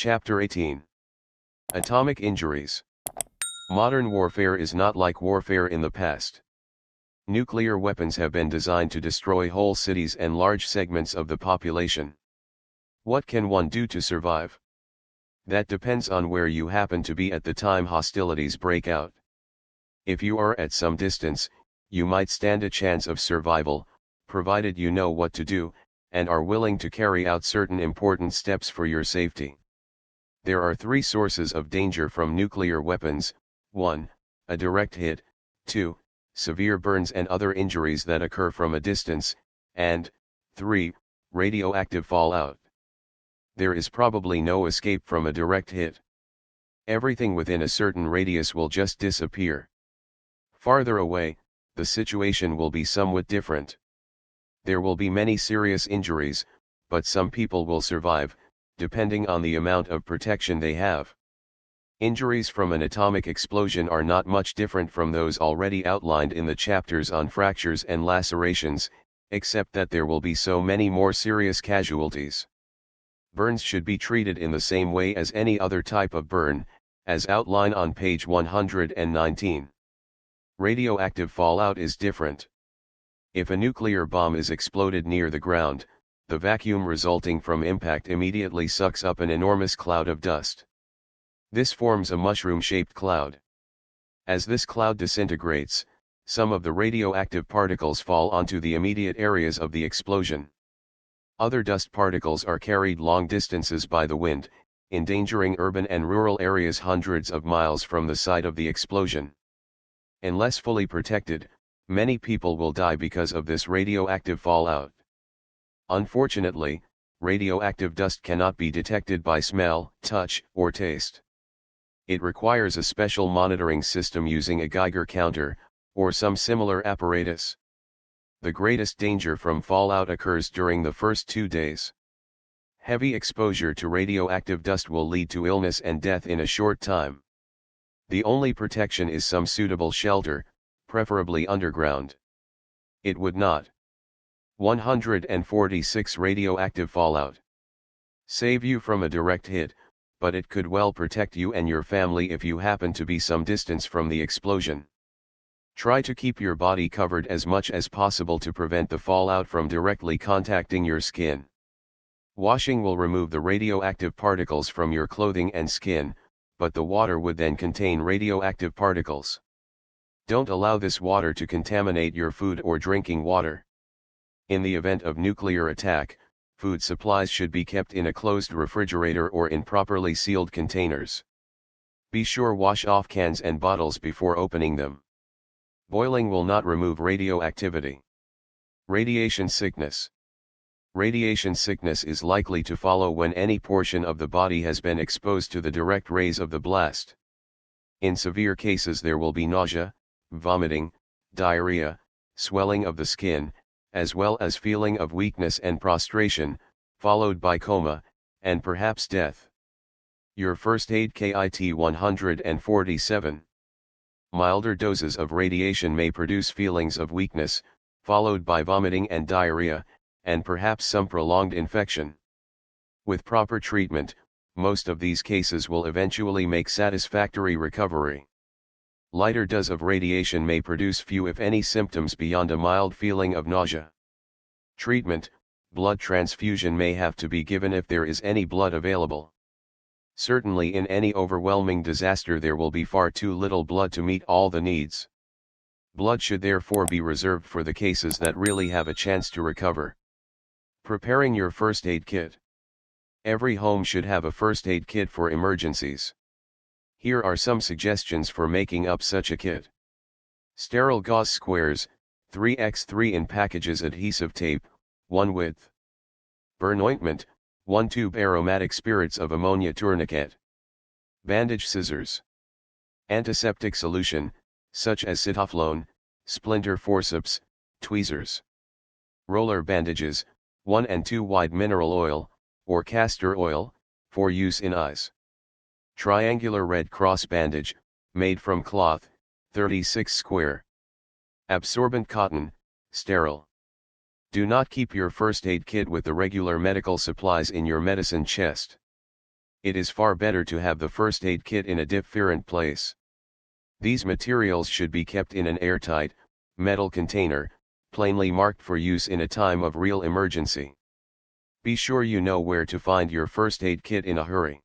Chapter 18. Atomic Injuries. Modern warfare is not like warfare in the past. Nuclear weapons have been designed to destroy whole cities and large segments of the population. What can one do to survive? That depends on where you happen to be at the time hostilities break out. If you are at some distance, you might stand a chance of survival, provided you know what to do, and are willing to carry out certain important steps for your safety. There are three sources of danger from nuclear weapons: 1. A direct hit, 2. Severe burns and other injuries that occur from a distance, and 3. Radioactive fallout. There is probably no escape from a direct hit. Everything within a certain radius will just disappear. Farther away, the situation will be somewhat different. There will be many serious injuries, but some people will survive, depending on the amount of protection they have. Injuries from an atomic explosion are not much different from those already outlined in the chapters on fractures and lacerations, except that there will be so many more serious casualties. Burns should be treated in the same way as any other type of burn, as outlined on page 119. Radioactive fallout is different. If a nuclear bomb is exploded near the ground, the vacuum resulting from impact immediately sucks up an enormous cloud of dust. This forms a mushroom-shaped cloud. As this cloud disintegrates, some of the radioactive particles fall onto the immediate areas of the explosion. Other dust particles are carried long distances by the wind, endangering urban and rural areas hundreds of miles from the site of the explosion. Unless fully protected, many people will die because of this radioactive fallout. Unfortunately, radioactive dust cannot be detected by smell, touch, or taste. It requires a special monitoring system using a Geiger counter, or some similar apparatus. The greatest danger from fallout occurs during the first 2 days. Heavy exposure to radioactive dust will lead to illness and death in a short time. The only protection is some suitable shelter, preferably underground. It would not 146 radioactive fallout save you from a direct hit, but it could well protect you and your family if you happen to be some distance from the explosion. Try to keep your body covered as much as possible to prevent the fallout from directly contacting your skin. Washing will remove the radioactive particles from your clothing and skin, but the water would then contain radioactive particles. Don't allow this water to contaminate your food or drinking water. In the event of nuclear attack, food supplies should be kept in a closed refrigerator or in properly sealed containers. Be sure wash off cans and bottles before opening them. Boiling will not remove radioactivity. Radiation sickness. Radiation sickness is likely to follow when any portion of the body has been exposed to the direct rays of the blast. In severe cases there will be nausea, vomiting, diarrhea, swelling of the skin, as well as feeling of weakness and prostration, followed by coma, and perhaps death. Your first aid kit 147. Milder doses of radiation may produce feelings of weakness, followed by vomiting and diarrhea, and perhaps some prolonged infection. With proper treatment, most of these cases will eventually make satisfactory recovery. Lighter dose of radiation may produce few if any symptoms beyond a mild feeling of nausea. Treatment: blood transfusion may have to be given if there is any blood available. Certainly in any overwhelming disaster there will be far too little blood to meet all the needs. Blood should therefore be reserved for the cases that really have a chance to recover. Preparing your first aid kit. Every home should have a first aid kit for emergencies. Here are some suggestions for making up such a kit. Sterile gauze squares, 3x3 in packages. Adhesive tape, 1 width. Burn ointment, 1 tube. Aromatic spirits of ammonia. Tourniquet. Bandage scissors. Antiseptic solution, such as cytoflone, splinter forceps, tweezers. Roller bandages, 1 and 2 wide. Mineral oil, or castor oil, for use in eyes. Triangular Red Cross bandage, made from cloth, 36 square. Absorbent cotton, sterile. Do not keep your first aid kit with the regular medical supplies in your medicine chest. it is far better to have the first aid kit in a different place. These materials should be kept in an airtight, metal container, plainly marked for use in a time of real emergency. Be sure you know where to find your first aid kit in a hurry.